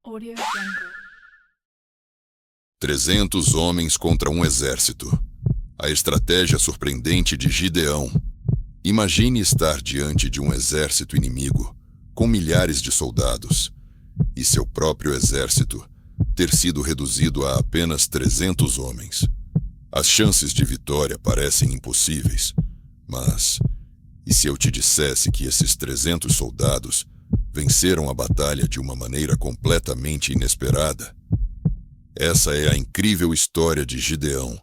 Audio Jungle. 300 homens contra um exército. A estratégia surpreendente de Gideão. Imagine estar diante de um exército inimigo, com milhares de soldados, e seu próprio exército ter sido reduzido a apenas 300 homens. As chances de vitória parecem impossíveis, mas e se eu te dissesse que esses 300 soldados venceram a batalha de uma maneira completamente inesperada? Essa é a incrível história de Gideão,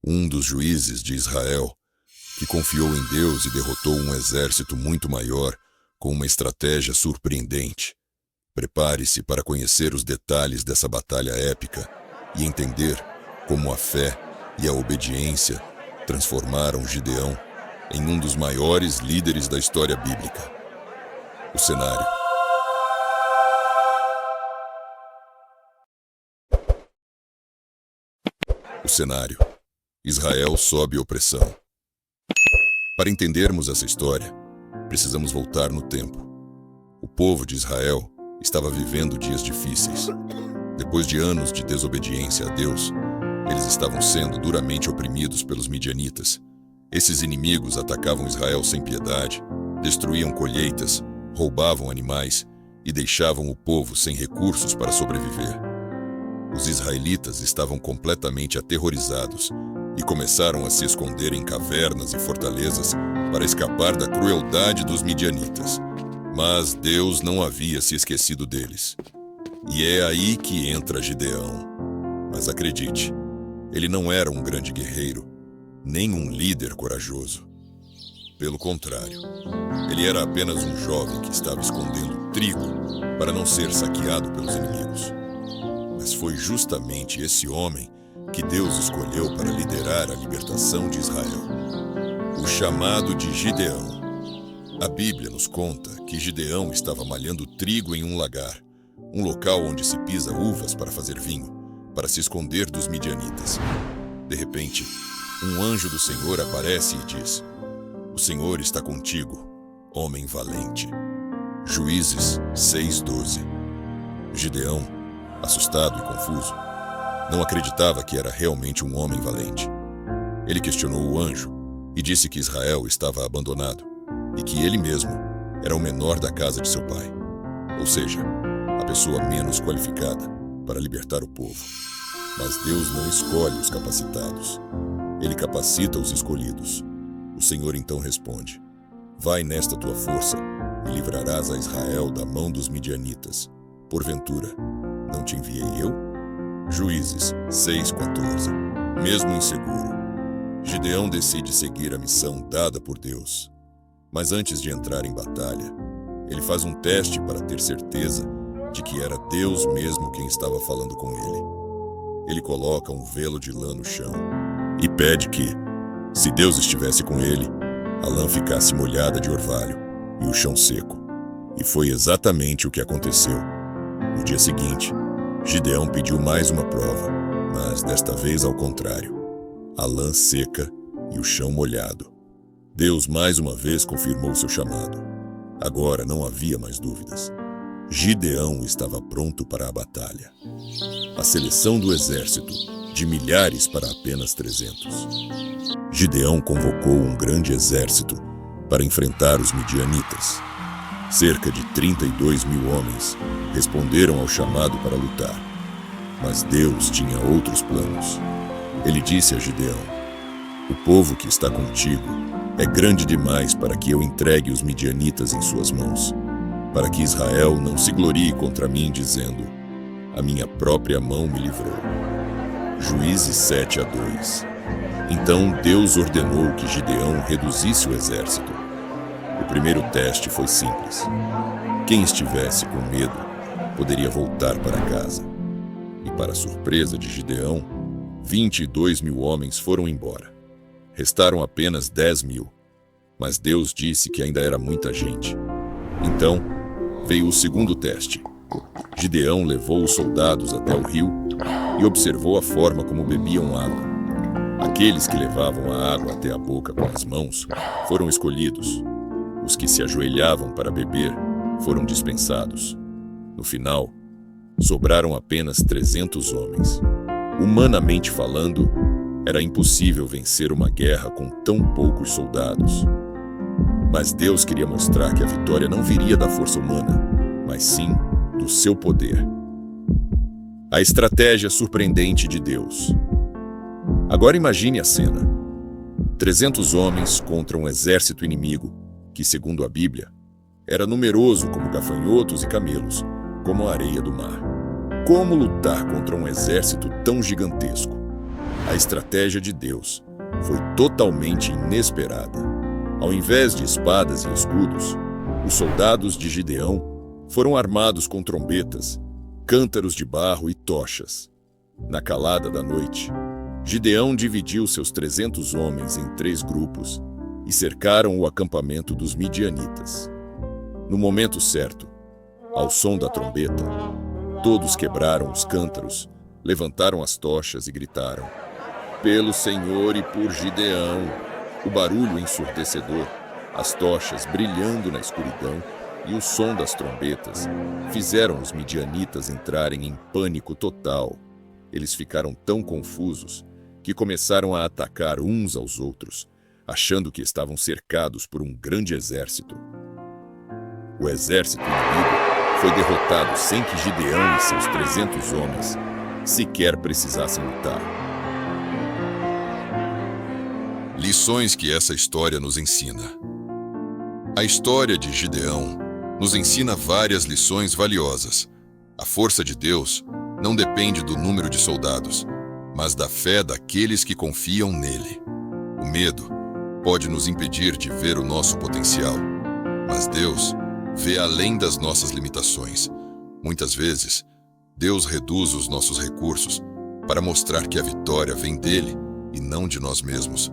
um dos juízes de Israel, que confiou em Deus e derrotou um exército muito maior com uma estratégia surpreendente. Prepare-se para conhecer os detalhes dessa batalha épica e entender como a fé e a obediência transformaram Gideão em um dos maiores líderes da história bíblica. O cenário. O cenário. Israel sob opressão. Para entendermos essa história, precisamos voltar no tempo. O povo de Israel estava vivendo dias difíceis. Depois de anos de desobediência a Deus, eles estavam sendo duramente oprimidos pelos midianitas. Esses inimigos atacavam Israel sem piedade, destruíam colheitas, roubavam animais e deixavam o povo sem recursos para sobreviver. Os israelitas estavam completamente aterrorizados e começaram a se esconder em cavernas e fortalezas para escapar da crueldade dos midianitas. Mas Deus não havia se esquecido deles. E é aí que entra Gideão. Mas acredite, ele não era um grande guerreiro, nem um líder corajoso. Pelo contrário, ele era apenas um jovem que estava escondendo trigo para não ser saqueado pelos inimigos. Mas foi justamente esse homem que Deus escolheu para liderar a libertação de Israel. O chamado de Gideão. A Bíblia nos conta que Gideão estava malhando trigo em um lagar, um local onde se pisa uvas para fazer vinho, para se esconder dos midianitas. De repente, um anjo do Senhor aparece e diz: "O Senhor está contigo, homem valente." Juízes 6:12. Gideão, assustado e confuso, não acreditava que era realmente um homem valente. Ele questionou o anjo e disse que Israel estava abandonado e que ele mesmo era o menor da casa de seu pai, ou seja, a pessoa menos qualificada para libertar o povo. Mas Deus não escolhe os capacitados. Ele capacita os escolhidos. O Senhor então responde: "Vai nesta tua força e livrarás a Israel da mão dos midianitas. Porventura, não te enviei eu?" Juízes 6:14. Mesmo inseguro, Gideão decide seguir a missão dada por Deus. Mas antes de entrar em batalha, ele faz um teste para ter certeza de que era Deus mesmo quem estava falando com ele. Ele coloca um velo de lã no chão e pede que, se Deus estivesse com ele, a lã ficasse molhada de orvalho e o chão seco. E foi exatamente o que aconteceu. No dia seguinte, Gideão pediu mais uma prova, mas desta vez ao contrário: a lã seca e o chão molhado. Deus mais uma vez confirmou seu chamado. Agora não havia mais dúvidas. Gideão estava pronto para a batalha. A seleção do exército, de milhares para apenas 300. Gideão convocou um grande exército para enfrentar os midianitas. Cerca de 32 mil homens responderam ao chamado para lutar. Mas Deus tinha outros planos. Ele disse a Gideão: "O povo que está contigo é grande demais para que eu entregue os midianitas em suas mãos, para que Israel não se glorie contra mim dizendo: a minha própria mão me livrou." Juízes 7:2. Então Deus ordenou que Gideão reduzisse o exército. O primeiro teste foi simples. Quem estivesse com medo poderia voltar para casa. E para surpresa de Gideão, 22 mil homens foram embora. Restaram apenas 10 mil. Mas Deus disse que ainda era muita gente. Então, veio o segundo teste. Gideão levou os soldados até o rio e observou a forma como bebiam água. Aqueles que levavam a água até a boca com as mãos foram escolhidos. Os que se ajoelhavam para beber foram dispensados. No final, sobraram apenas 300 homens. Humanamente falando, era impossível vencer uma guerra com tão poucos soldados. Mas Deus queria mostrar que a vitória não viria da força humana, mas sim do seu poder. A estratégia surpreendente de Deus. Agora imagine a cena. 300 homens contra um exército inimigo que, segundo a Bíblia, era numeroso como gafanhotos e camelos, como a areia do mar. Como lutar contra um exército tão gigantesco? A estratégia de Deus foi totalmente inesperada. Ao invés de espadas e escudos, os soldados de Gideão foram armados com trombetas, cântaros de barro e tochas. Na calada da noite, Gideão dividiu seus 300 homens em 3 grupos e cercaram o acampamento dos midianitas. No momento certo, ao som da trombeta, todos quebraram os cântaros, levantaram as tochas e gritaram: "Pelo Senhor e por Gideão!" O barulho ensurdecedor, as tochas brilhando na escuridão e o som das trombetas fizeram os midianitas entrarem em pânico total. Eles ficaram tão confusos que começaram a atacar uns aos outros, achando que estavam cercados por um grande exército. O exército inimigo foi derrotado sem que Gideão e seus 300 homens sequer precisassem lutar. Lições que essa história nos ensina. A história de Gideão nos ensina várias lições valiosas. A força de Deus não depende do número de soldados, mas da fé daqueles que confiam nele. O medo pode nos impedir de ver o nosso potencial, mas Deus vê além das nossas limitações. Muitas vezes, Deus reduz os nossos recursos para mostrar que a vitória vem dele e não de nós mesmos.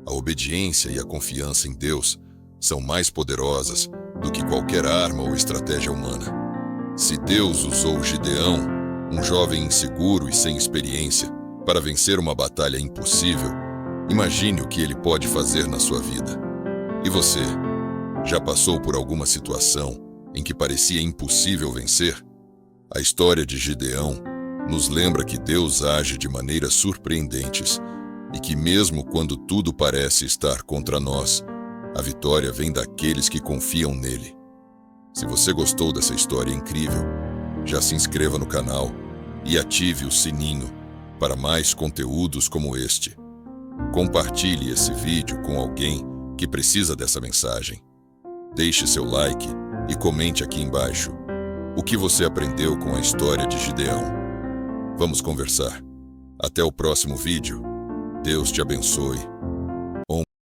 A obediência e a confiança em Deus são mais poderosas do que qualquer arma ou estratégia humana. Se Deus usou Gideão, um jovem inseguro e sem experiência, para vencer uma batalha impossível, imagine o que ele pode fazer na sua vida. E você, já passou por alguma situação em que parecia impossível vencer? A história de Gideão nos lembra que Deus age de maneiras surpreendentes e que mesmo quando tudo parece estar contra nós, a vitória vem daqueles que confiam nele. Se você gostou dessa história incrível, já se inscreva no canal e ative o sininho para mais conteúdos como este. Compartilhe esse vídeo com alguém que precisa dessa mensagem. Deixe seu like e comente aqui embaixo o que você aprendeu com a história de Gideão. Vamos conversar. Até o próximo vídeo. Deus te abençoe.